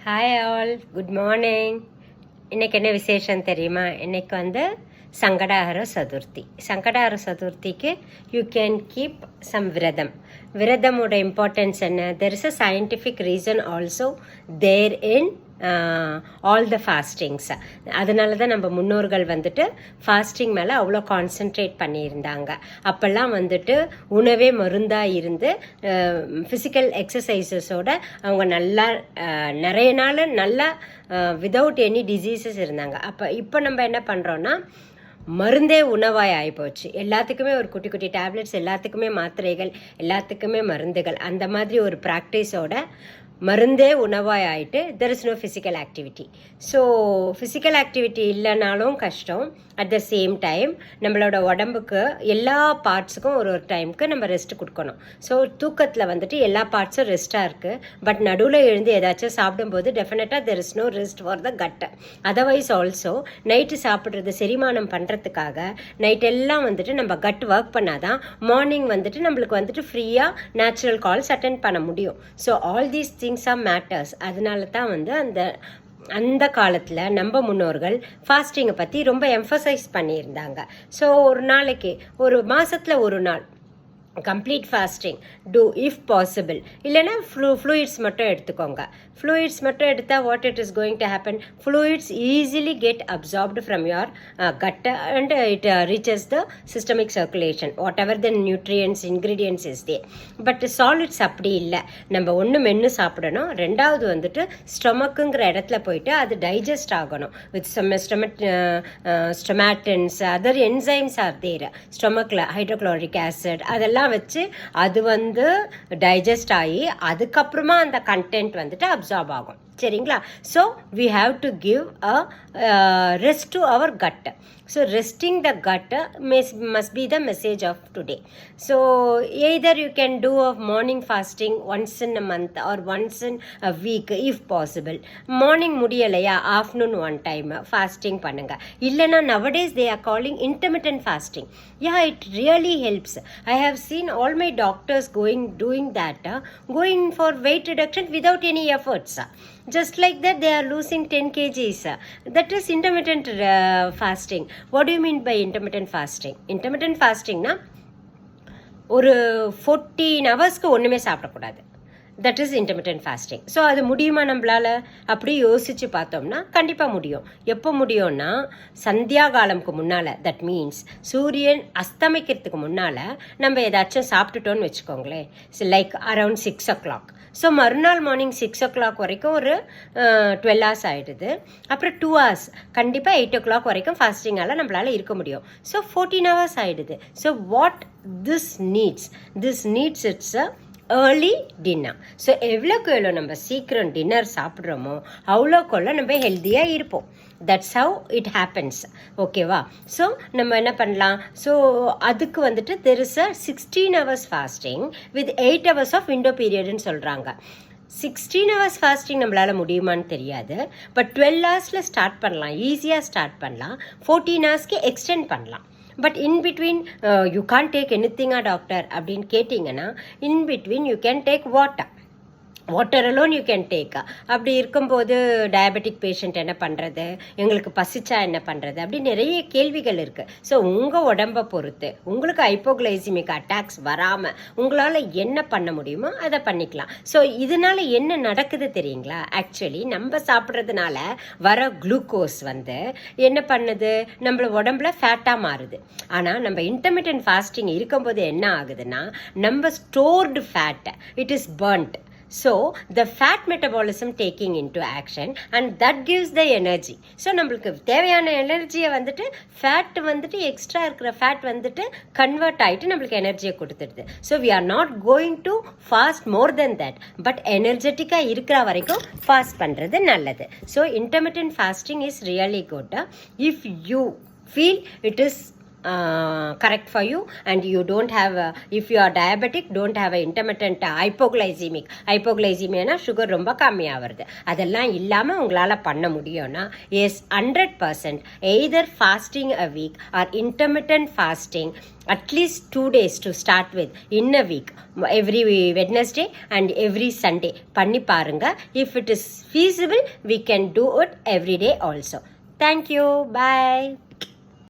Hi all, good morning. இன்றைக்கி என்ன விசேஷம் தெரியுமா? இன்றைக்கி சங்கடஹர சதுர்த்தி. சங்கடஹர சதுர்த்திக்கு யூ கேன் கீப் சம் விரதமோட இம்பார்ட்டன்ஸ் என்ன? There is a scientific reason also there in all the fastings. அதனால தான் நம்ம முன்னோர்கள் ஃபாஸ்டிங் மேலே அவ்வளோ கான்சென்ட்ரேட் பண்ணியிருந்தாங்க. அப்போல்லாம் உணவே மருந்தாக இருந்து ஃபிசிக்கல் எக்ஸசைசஸோட அவங்க நல்லா நிறைய நாள் நல்லா விதவுட் எனி டிசீசஸ் இருந்தாங்க. இப்போ நம்ம என்ன பண்ணுறோன்னா, மருந்தே உணவாய் ஆகிப்போச்சு. எல்லாத்துக்குமே ஒரு குட்டி குட்டி டேப்லெட்ஸ், எல்லாத்துக்குமே மாத்திரைகள், எல்லாத்துக்குமே மருந்துகள். அந்த மாதிரி ஒரு ப்ராக்டிஸோட மருந்தே உணவாய் ஆகிட்டு there is no physical activity. So physical activity இல்லைனாலும் கஷ்டம். அட் த சேம் டைம் நம்மளோட உடம்புக்கு எல்லா பார்ட்ஸுக்கும் ஒரு டைமுக்கு நம்ம ரெஸ்ட் கொடுக்கணும். ஸோ தூக்கத்தில் எல்லா பார்ட்ஸும் ரெஸ்ட்டாக இருக்குது. பட் நடுவில் எழுந்து ஏதாச்சும் சாப்பிடும்போது டெஃபினட்டாக there is no rest for the gut. Otherwise also night சாப்பிட்றது செரிமானம் பண்ணுறதுக்காக நைட் எல்லாம் நம்ம கட் ஒர்க் பண்ணாதான் மார்னிங் நம்மளுக்கு ஃப்ரீயாக நேச்சுரல் கால்ஸ் அட்டென்ட் பண்ண முடியும். So all these things are matters. அதனால தான் அந்த காலத்தில் நம்ம முன்னோர்கள் ஃபாஸ்டிங்கை பற்றி ரொம்ப எம்ஃபசைஸ் பண்ணியிருந்தாங்க. ஸோ ஒரு நாளைக்கு, ஒரு மாதத்தில் ஒரு நாள் complete fasting do if possible. இல்லைன்னா ஃப்ளூயிட்ஸ் மட்டும் எடுத்துக்கோங்க. ஃப்ளூயிட்ஸ் மட்டும் எடுத்தால் what it is going to happen? Fluids easily get absorbed from your gut and it reaches the systemic circulation, whatever the nutrients, ingredients is there. But solids அப்படி இல்லை. நம்ம ஒன்று மென்று சாப்பிடணும். ரெண்டாவது ஸ்டொமக்குங்கிற இடத்துல போயிட்டு அது டைஜஸ்ட் ஆகணும். வித் ஸ்டொமேட்டன்ஸ், அதர் என்சைம்ஸ் ஆர் தேர். ஸ்டொமக்கில் ஹைட்ரோக்ளோரிக் ஆசிட் அதெல்லாம் வச்சு அது டைஜஸ்ட் ஆகி அதுக்கப்புறமா அந்த கண்டென்ட் அப்சார்ப் ஆகும். சரிங்களா? So we have to give a rest to our gut. So resting the gut must be the message of today. So either you can do a morning fasting once in a month or once in a week if possible. Morning முடியலையா, afternoon one time fasting பண்ணுங்க. இல்லைன்னா nowadays they are calling intermittent fasting. Yeah, it really helps. I have seen all my doctors doing that, going for weight reduction without any efforts. Just like that they are losing 10 kgs. That is intermittent fasting. What do you mean by intermittent fasting? Intermittent fasting na ஒரு 14 ஹவர்ஸ்க்கு ஒன்றுமே சாப்பிடக்கூடாது. That is intermittent fasting. So அது முடியுமா நம்மளால்? அப்படி யோசித்து பார்த்தோம்னா கண்டிப்பாக முடியும். எப்போ முடியும்னா, சந்தியா காலம்க்கு முன்னால், தட் மீன்ஸ் சூரியன் அஸ்தமிக்கிறதுக்கு முன்னால் நம்ம ஏதாச்சும் சாப்பிட்டுட்டோன்னு வச்சுக்கோங்களேன். Like around 6 o'clock. ஸோ மறுநாள் மார்னிங் 6 o'clock வரைக்கும் ஒரு 12 hours ஆகிடுது. அப்புறம் 2 hours கண்டிப்பாக 8 o'clock வரைக்கும் ஃபாஸ்டிங்கால் நம்மளால் இருக்க முடியும். ஸோ 14 hours ஆகிடுது. So what this needs it's a early dinner. So எவ்வளோக்கு நம்ம சீக்கிரம் டின்னர் சாப்பிட்றோமோ அவ்வளோக்குள்ள நம்ம ஹெல்த்தியாக இருப்போம். That's how it happens. ஓகேவா? ஸோ நம்ம என்ன பண்ணலாம்? ஸோ அதுக்கு there is a 16 hours fasting with 8 hours of window பீரியட்னு சொல்கிறாங்க. 16 hours ஃபாஸ்டிங் நம்மளால் முடியுமான்னு தெரியாது. பட் 12 hours ஸ்டார்ட் பண்ணலாம், ஈஸியாக ஸ்டார்ட் பண்ணலாம். 14 hours எக்ஸ்டெண்ட் பண்ணலாம். But in between you can take எனிதிங்கா டாக்டர் அப்படின்னு கேட்டிங்கன்னா, in between you can take water alone you can take. அப்படி இருக்கும்போது டயபெட்டிக் பேஷண்ட் என்ன பண்ணுறது, எங்களுக்கு பசிச்சா என்ன பண்ணுறது, அப்படி நிறைய கேள்விகள் இருக்குது. ஸோ உங்கள் உடம்பை பொறுத்து உங்களுக்கு ஹைப்போகிளைசிமிக் அட்டாக்ஸ் வராமல் உங்களால் என்ன பண்ண முடியுமோ அதை பண்ணிக்கலாம். ஸோ இதனால் என்ன நடக்குது தெரியுங்களா? ஆக்சுவலி நம்ம சாப்பிட்றதுனால வர குளுக்கோஸ் என்ன பண்ணுது, நம்மள உடம்புல ஃபேட்டாக மாறுது. ஆனால் நம்ம இன்டர்மிட்டன்ட் ஃபாஸ்டிங் இருக்கும்போது என்ன ஆகுதுன்னா, நம்ம stored fat it is burnt. So the fat metabolism taking into action and that gives the energy. So நம்மளுக்கு தேவையான எனர்ஜியை ஃபேட் எக்ஸ்ட்ரா இருக்கிற ஃபேட் கன்வெர்ட் ஆகிட்டு நம்மளுக்கு எனர்ஜியை கொடுத்துடுது. So we are not going to fast more than that. But எனர்ஜெட்டிக்காக இருக்கிற வரைக்கும் ஃபாஸ்ட் பண்ணுறது நல்லது. So intermittent fasting is really good if you feel it is correct for you, and you don't have if you are diabetic, don't have a intermittent hypoglycemia sugar ரொம்ப கம்மியாக வருது. அதெல்லாம் இல்லாமல் உங்களால் பண்ண முடியும்னா yes 100% either fasting a week or intermittent fasting at least 2 days to start with in a week, every Wednesday and every Sunday பண்ணி பாருங்க. If it is feasible, we can do it every day also. Thank you. Bye.